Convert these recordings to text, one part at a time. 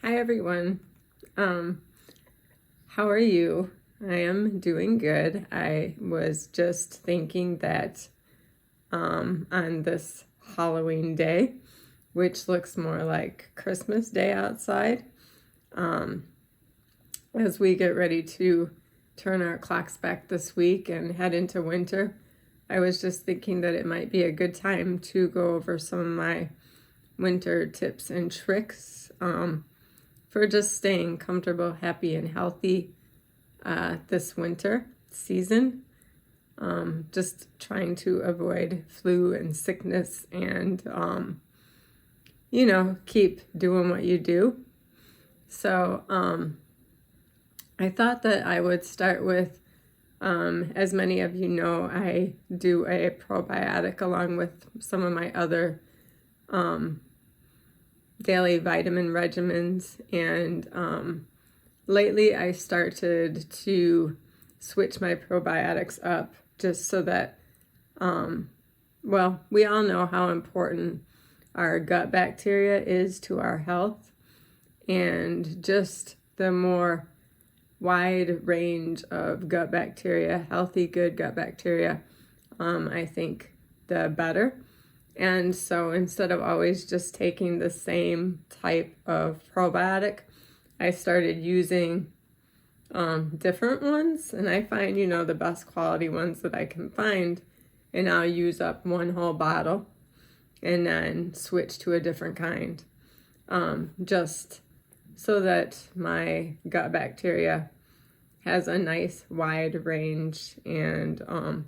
Hi everyone. How are you? I am doing good. I was just thinking that on this Halloween day, which looks more like Christmas Day outside, as we get ready to turn our clocks back this week and head into winter, I was just thinking that it might be a good time to go over some of my winter tips and tricks for just staying comfortable, happy, and healthy this winter season. Just trying to avoid flu and sickness and, keep doing what you do. So I thought that I would start with, as many of you know, I do a probiotic along with some of my other daily vitamin regimens, and lately I started to switch my probiotics up just so that, we all know how important our gut bacteria is to our health, and just the more wide range of gut bacteria, healthy, good gut bacteria, I think the better. And so instead of always just taking the same type of probiotic, I started using different ones, and I find, the best quality ones that I can find, and I'll use up one whole bottle and then switch to a different kind, just so that my gut bacteria has a nice wide range, and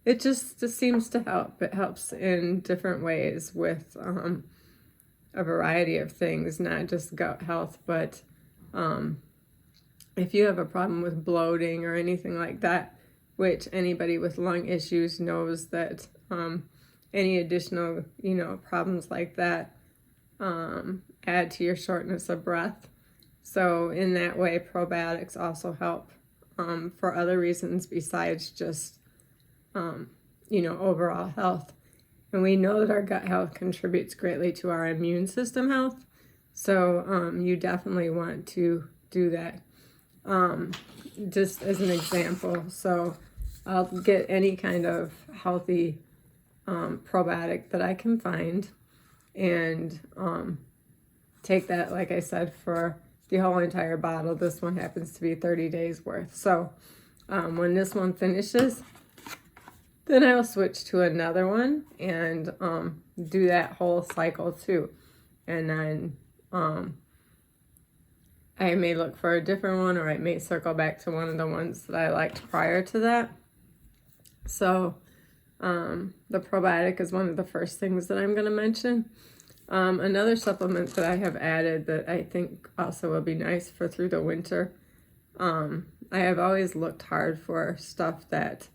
it just seems to help. It helps in different ways with a variety of things, not just gut health, but if you have a problem with bloating or anything like that, which anybody with lung issues knows that any additional, problems like that add to your shortness of breath. So in that way, probiotics also help for other reasons besides just, overall health. And we know that our gut health contributes greatly to our immune system health. So you definitely want to do that. Just as an example, so I'll get any kind of healthy probiotic that I can find, and take that, like I said, for the whole entire bottle. This one happens to be 30 days worth. So when this one finishes, then I'll switch to another one and do that whole cycle too. And then I may look for a different one, or I may circle back to one of the ones that I liked prior to that. So the probiotic is one of the first things that I'm going to mention. Another supplement that I have added that I think also will be nice for through the winter. I have always looked hard for stuff that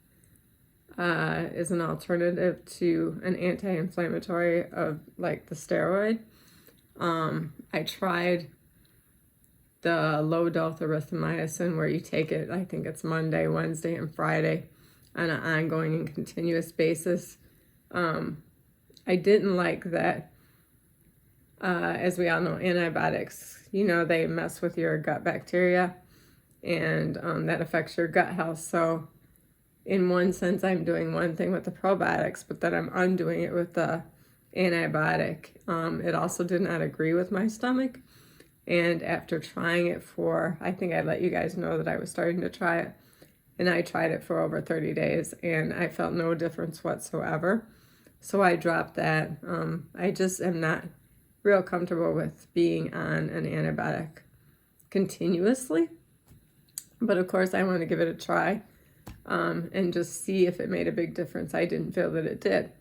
is an alternative to an anti-inflammatory of like the steroid. I tried the low dose erythromycin, where you take it, I think it's Monday, Wednesday, and Friday on an ongoing and continuous basis. I didn't like that. As we all know, antibiotics, they mess with your gut bacteria, and that affects your gut health. So in one sense, I'm doing one thing with the probiotics, but then I'm undoing it with the antibiotic. It also did not agree with my stomach. And after trying it for, I think I let you guys know that I was starting to try it, and I tried it for over 30 days, and I felt no difference whatsoever. So I dropped that. I just am not real comfortable with being on an antibiotic continuously. But of course, I want to give it a try and just see if it made a big difference. I didn't feel that it did.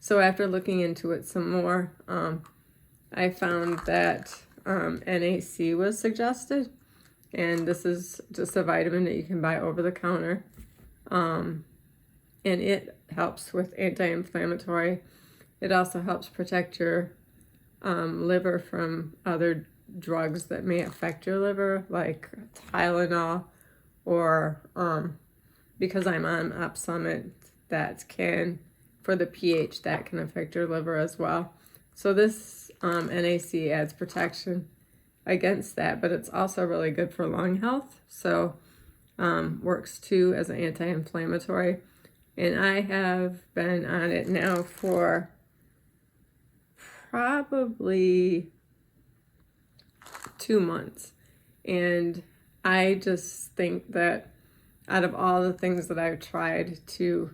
So after looking into it some more, I found that NAC was suggested. And this is just a vitamin that you can buy over the counter. And it helps with anti-inflammatory. It also helps protect your liver from other drugs that may affect your liver, like Tylenol, or because I'm on Opsumit, that can, for the pH, that can affect your liver as well. So this NAC adds protection against that, but it's also really good for lung health. So works too as an anti-inflammatory. And I have been on it now for probably 2 months. And I just think that out of all the things that I've tried to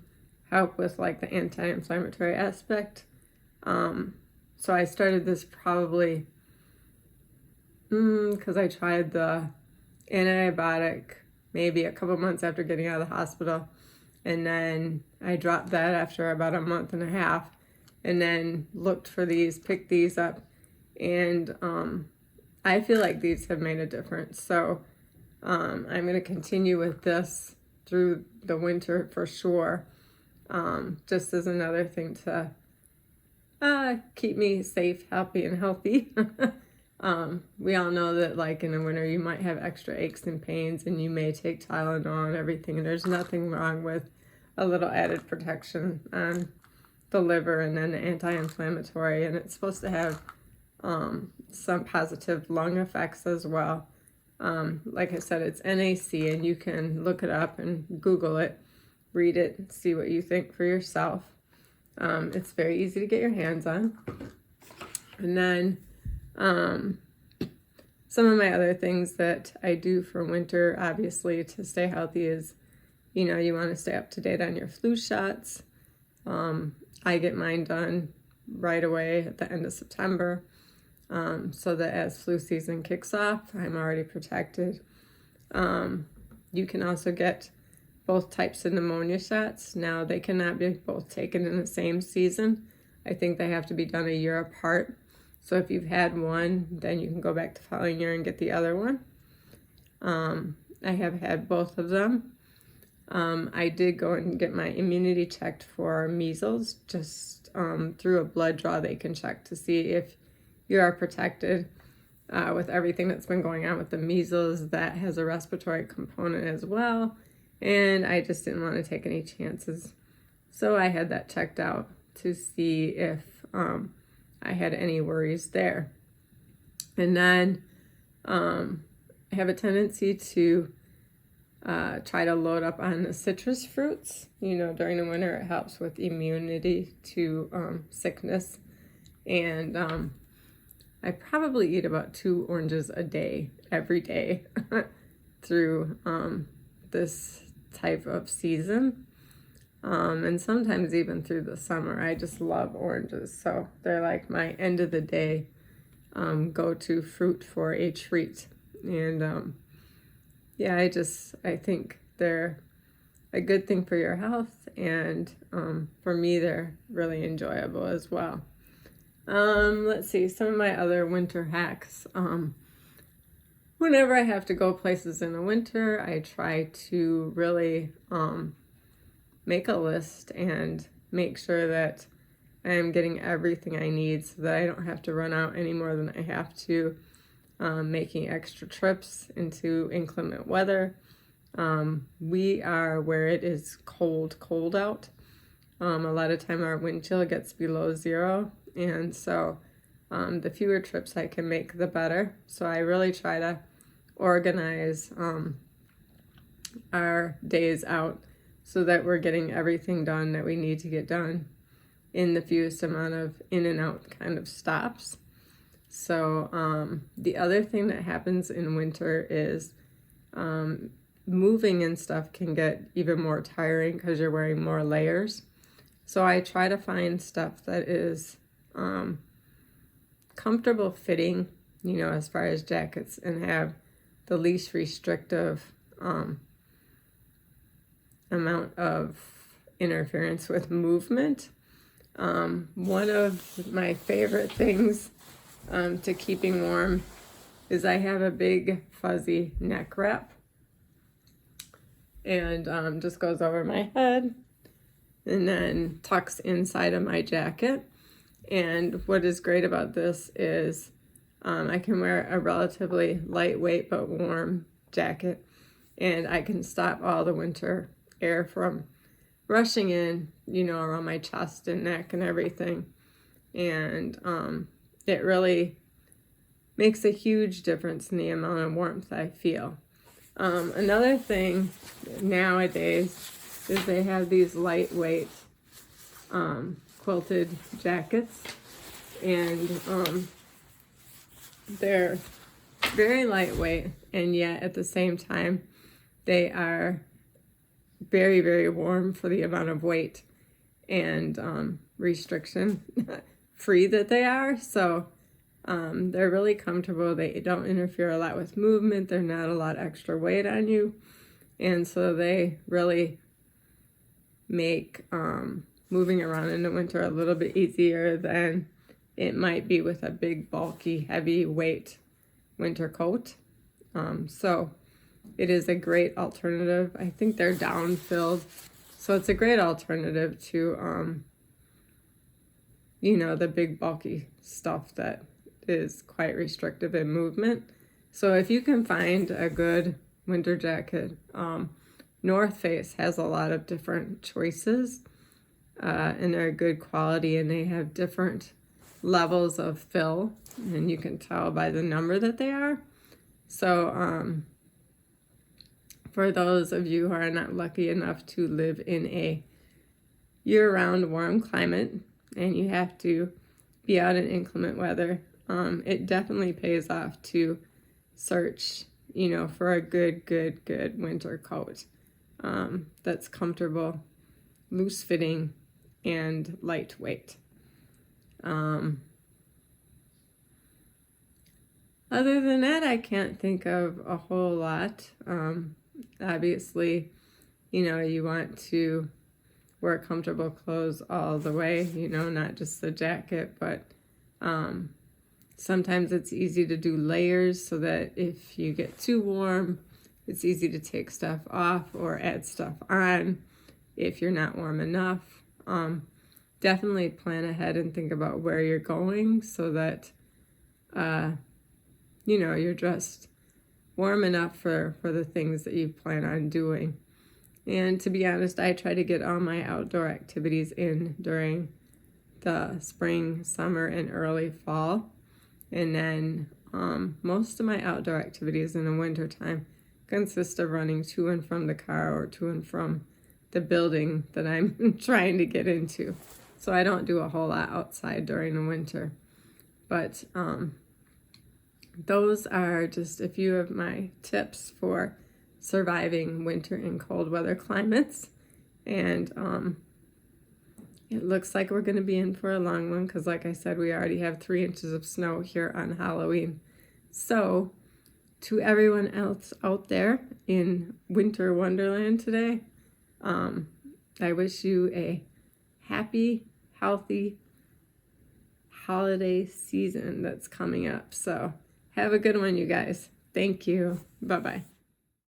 help with like the anti-inflammatory aspect, so I started this probably because I tried the antibiotic maybe a couple months after getting out of the hospital, and then I dropped that after about a month and a half, and then picked these up, and I feel like these have made a difference. So I'm going to continue with this through the winter for sure, just as another thing to keep me safe, happy, and healthy. We all know that like in the winter you might have extra aches and pains, and you may take Tylenol and everything, and there's nothing wrong with a little added protection on the liver and then the anti-inflammatory, and it's supposed to have some positive lung effects as well. Like I said, it's NAC, and you can look it up and Google it, read it, see what you think for yourself. It's very easy to get your hands on. And then some of my other things that I do for winter, obviously, to stay healthy is, you want to stay up to date on your flu shots. I get mine done right away at the end of September, so that as flu season kicks off, I'm already protected. You can also get both types of pneumonia shots. Now, they cannot be both taken in the same season. I think they have to be done a year apart. So if you've had one, then you can go back the following year and get the other one. I have had both of them. I did go and get my immunity checked for measles, just through a blood draw. They can check to see if you are protected with everything that's been going on with the measles. That has a respiratory component as well, and I just didn't want to take any chances. So I had that checked out to see if I had any worries there. And then I have a tendency to try to load up on the citrus fruits. During the winter, it helps with immunity to sickness. And I probably eat about 2 oranges a day, every day, through this type of season. And sometimes even through the summer. I just love oranges. So they're like my end of the day go-to fruit for a treat. And I think they're a good thing for your health, and for me they're really enjoyable as well. Let's see, some of my other winter hacks. Whenever I have to go places in the winter, I try to really make a list and make sure that I am getting everything I need so that I don't have to run out any more than I have to. Making extra trips into inclement weather. We are where it is cold out. A lot of time our wind chill gets below 0, and so the fewer trips I can make, the better. So I really try to organize our days out so that we're getting everything done that we need to get done in the fewest amount of in and out kind of stops. So the other thing that happens in winter is moving and stuff can get even more tiring because you're wearing more layers. So I try to find stuff that is comfortable fitting, as far as jackets, and have the least restrictive amount of interference with movement. One of my favorite things to keeping warm is I have a big fuzzy neck wrap, and just goes over my head and then tucks inside of my jacket. And what is great about this is I can wear a relatively lightweight but warm jacket, and I can stop all the winter air from rushing in, around my chest and neck and everything. And it really makes a huge difference in the amount of warmth I feel. Another thing nowadays is they have these lightweight quilted jackets, and they're very lightweight, and yet at the same time they are very, very warm for the amount of weight and restriction free that they are. So they're really comfortable. They don't interfere a lot with movement. They're not a lot extra weight on you, and so they really make moving around in the winter a little bit easier than it might be with a big, bulky, heavy weight winter coat. So it is a great alternative. I think they're down-filled, so it's a great alternative to, the big, bulky stuff that is quite restrictive in movement. So if you can find a good winter jacket, North Face has a lot of different choices, and they're good quality, and they have different levels of fill, and you can tell by the number that they are. So for those of you who are not lucky enough to live in a year-round warm climate and you have to be out in inclement weather, it definitely pays off to search, for a good winter coat that's comfortable, loose-fitting, and lightweight. Other than that, I can't think of a whole lot. Obviously, you want to wear comfortable clothes all the way, not just the jacket, but sometimes it's easy to do layers so that if you get too warm, it's easy to take stuff off or add stuff on if you're not warm enough. Definitely plan ahead and think about where you're going so that, you're dressed warm enough for the things that you plan on doing. And to be honest, I try to get all my outdoor activities in during the spring, summer, and early fall. And then most of my outdoor activities in the wintertime consist of running to and from the car or to and from the building that I'm trying to get into. So I don't do a whole lot outside during the winter. But those are just a few of my tips for surviving winter in cold weather climates. And it looks like we're going to be in for a long one because, like I said, we already have 3 inches of snow here on Halloween. So to everyone else out there in winter wonderland today, I wish you a happy, healthy holiday season that's coming up. So have a good one, you guys. Thank you. Bye-bye.